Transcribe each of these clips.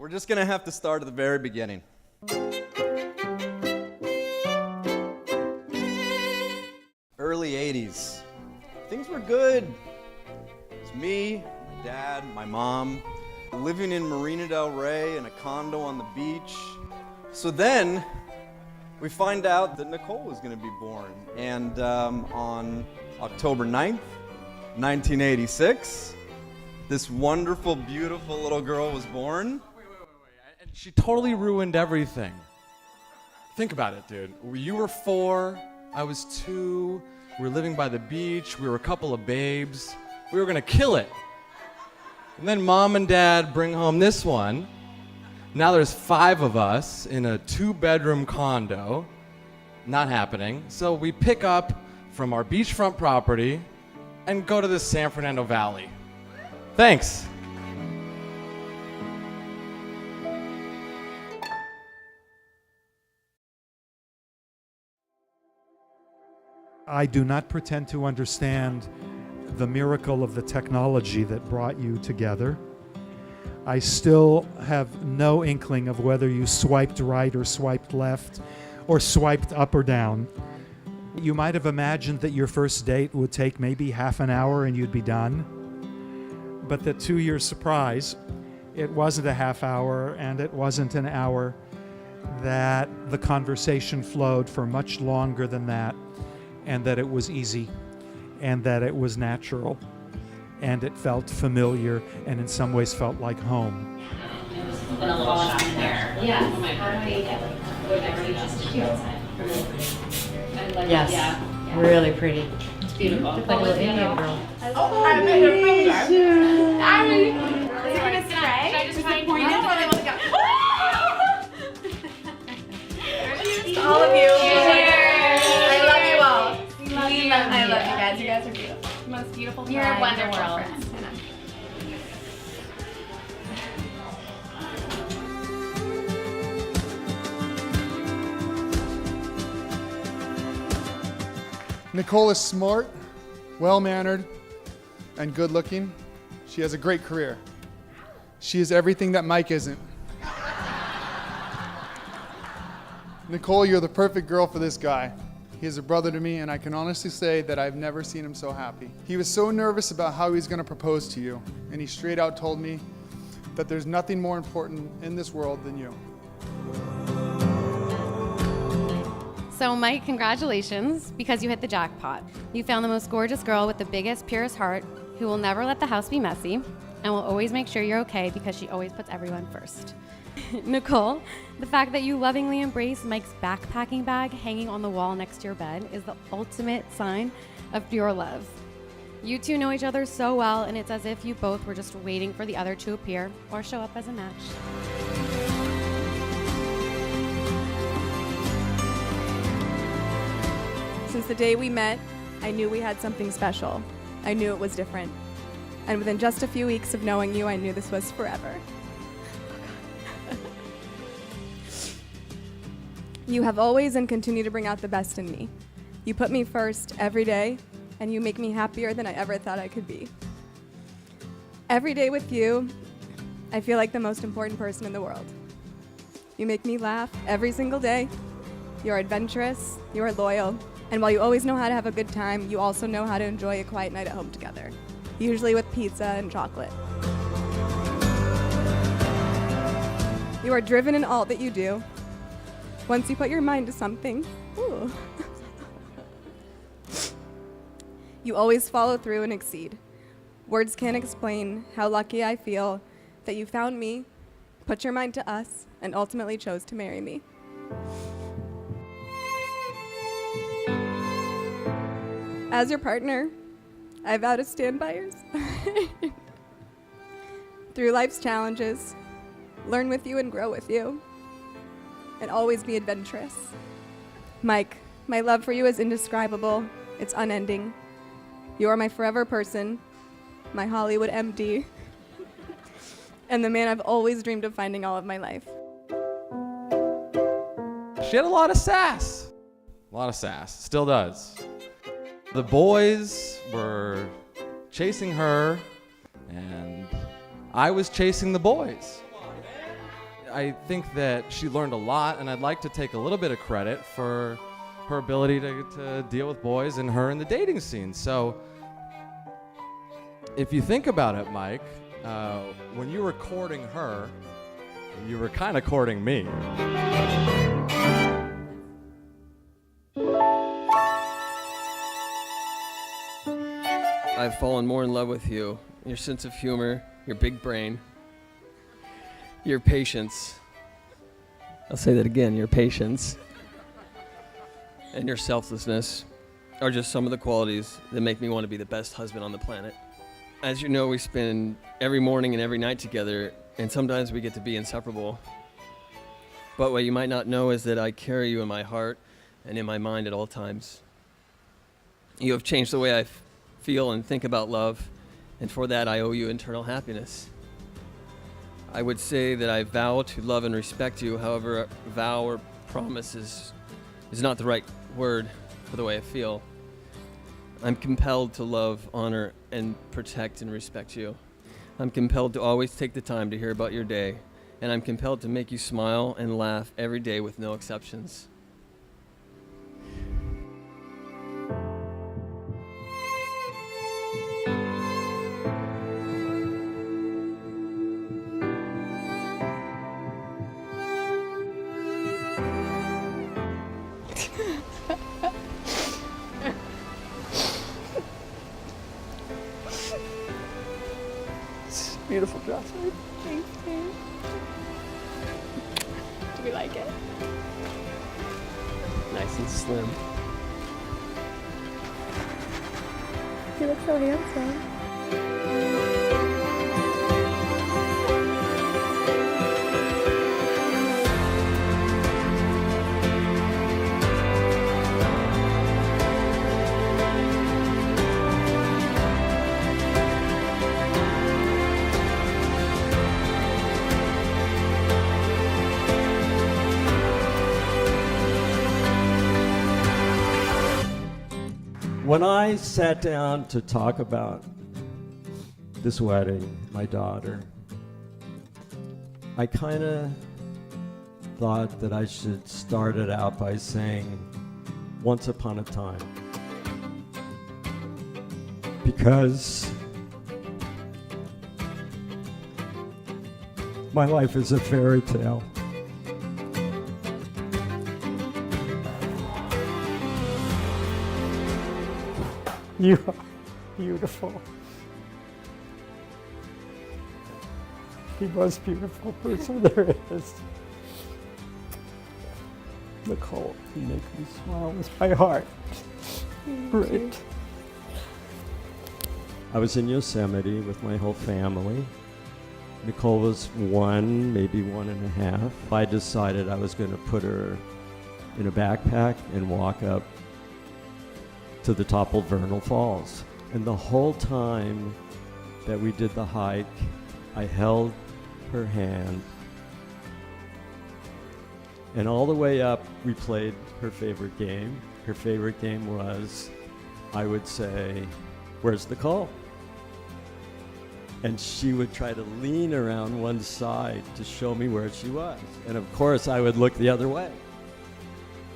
We're just gonna have to start at the very beginning. Early 80s. Things were good. It was me, my dad, my mom, living in Marina del Rey in a condo on the beach. So then, we find out that Nicole was gonna be born. And on October 9th, 1986, this wonderful, beautiful little girl was born. Wait. And she totally ruined everything. Think about it, dude. You were 4, I was 2, we were living by the beach, we were a couple of babes. We were gonna kill it. And then mom and dad bring home this one. Now there's 5 of us in a 2-bedroom condo. Not happening. So we pick up from our beachfront property and go to the San Fernando Valley. Thanks. I do not pretend to understand the miracle of the technology that brought you together. I still have no inkling of whether you swiped right or swiped left or swiped up or down. You might have imagined that your first date would take maybe half an hour and you'd be done. But that to your surprise, it wasn't a half hour and it wasn't an hour, that the conversation flowed for much longer than that, and that it was easy, and that it was natural, and it felt familiar, and in some ways felt like home. And a little shop there. Yeah. Yes, Yeah. really pretty. It's beautiful. Look like a little Indian girl. Oh, I met her from there. Is it gonna stray? Should I just try and point it? To all of you. Cheers. I love you all. I love you guys. You guys are beautiful. Most beautiful. You're bride in the wonderful world. friends. Nicole is smart, well-mannered, and good-looking. She has a great career. She is everything that Mike isn't. Nicole, you're the perfect girl for this guy. He is a brother to me, and I can honestly say that I've never seen him so happy. He was so nervous about how he's gonna propose to you, and he straight out told me that there's nothing more important in this world than you. So Mike, congratulations, because you hit the jackpot. You found the most gorgeous girl with the biggest, purest heart, who will never let the house be messy, and will always make sure you're okay because she always puts everyone first. Nicole, the fact that you lovingly embrace Mike's backpacking bag hanging on the wall next to your bed is the ultimate sign of pure love. You two know each other so well, and it's as if you both were just waiting for the other to appear or show up as a match. Since the day we met, I knew we had something special. I knew it was different. And within just a few weeks of knowing you, I knew this was forever. You have always and continue to bring out the best in me. You put me first every day, and you make me happier than I ever thought I could be. Every day with you, I feel like the most important person in the world. You make me laugh every single day. You're adventurous, you are loyal, and while you always know how to have a good time, you also know how to enjoy a quiet night at home together, usually with pizza and chocolate. You are driven in all that you do. Once you put your mind to something, ooh, you always follow through and exceed. Words can't explain how lucky I feel that you found me, put your mind to us, and ultimately chose to marry me. As your partner, I vow to stand by your side through life's challenges, learn with you and grow with you, and always be adventurous. Mike, my love for you is indescribable. It's unending. You are my forever person, my Hollywood MD, and the man I've always dreamed of finding all of my life. She had a lot of sass. A lot of sass. Still does. The boys were chasing her, and I was chasing the boys. I think that she learned a lot, and I'd like to take a little bit of credit for her ability to deal with boys and her in the dating scene. So if you think about it, Mike, when you were courting her, you were kind of courting me. I've fallen more in love with you, your sense of humor, your big brain, your patience. I'll say that again, your patience and your selflessness are just some of the qualities that make me want to be the best husband on the planet. As you know, we spend every morning and every night together, and sometimes we get to be inseparable. But what you might not know is that I carry you in my heart and in my mind at all times. You have changed the way I feel and think about love, and for that I owe you eternal happiness. I would say that I vow to love and respect you. However, vow or promise is not the right word for the way I feel. I'm compelled to love, honor, and protect and respect you. I'm compelled to always take the time to hear about your day, and I'm compelled to make you smile and laugh every day with no exceptions. Beautiful dress. Thanks, babe. Do we like it? Nice and slim. You look so handsome. When I sat down to talk about this wedding, my daughter, I kind of thought that I should start it out by saying, once upon a time. Because my life is a fairy tale. You are beautiful. The most beautiful person there is. Nicole, you make me smile with my heart. Great. I was in Yosemite with my whole family. Nicole was 1, maybe 1.5. I decided I was going to put her in a backpack and walk up to the top of Vernal Falls. And the whole time that we did the hike, I held her hand. And all the way up, we played her favorite game. Her favorite game was, I would say, "Where's Nicole?" And she would try to lean around one side to show me where she was. And of course, I would look the other way.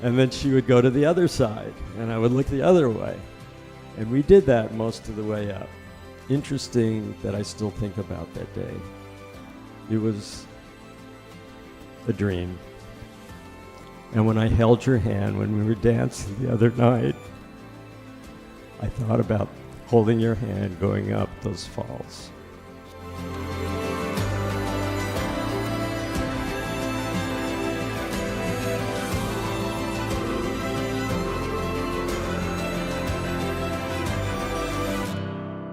And then she would go to the other side, and I would look the other way. And we did that most of the way up. Interesting that I still think about that day. It was a dream. And when I held your hand when we were dancing the other night, I thought about holding your hand going up those falls.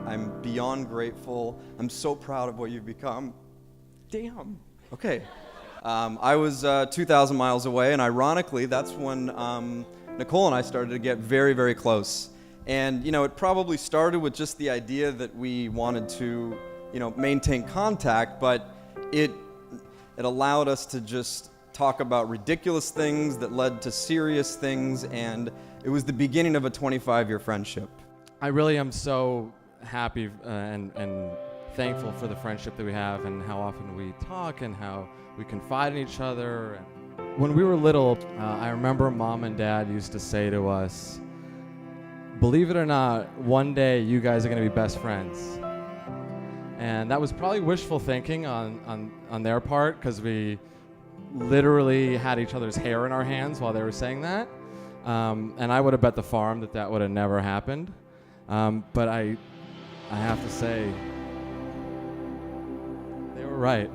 I'm beyond grateful. I'm so proud of what you've become. Damn. Okay. I was 2,000 miles away, and ironically, that's when Nicole and I started to get very, very close. And, it probably started with just the idea that we wanted to, maintain contact, but it allowed us to just talk about ridiculous things that led to serious things, and it was the beginning of a 25-year friendship. I really am so happy and thankful for the friendship that we have and how often we talk and how we confide in each other. When we were little, I remember Mom and Dad used to say to us, believe it or not, one day you guys are going to be best friends. And that was probably wishful thinking on their part, because we literally had each other's hair in our hands while they were saying that. And I would have bet the farm that that would have never happened. But I have to say, they were right.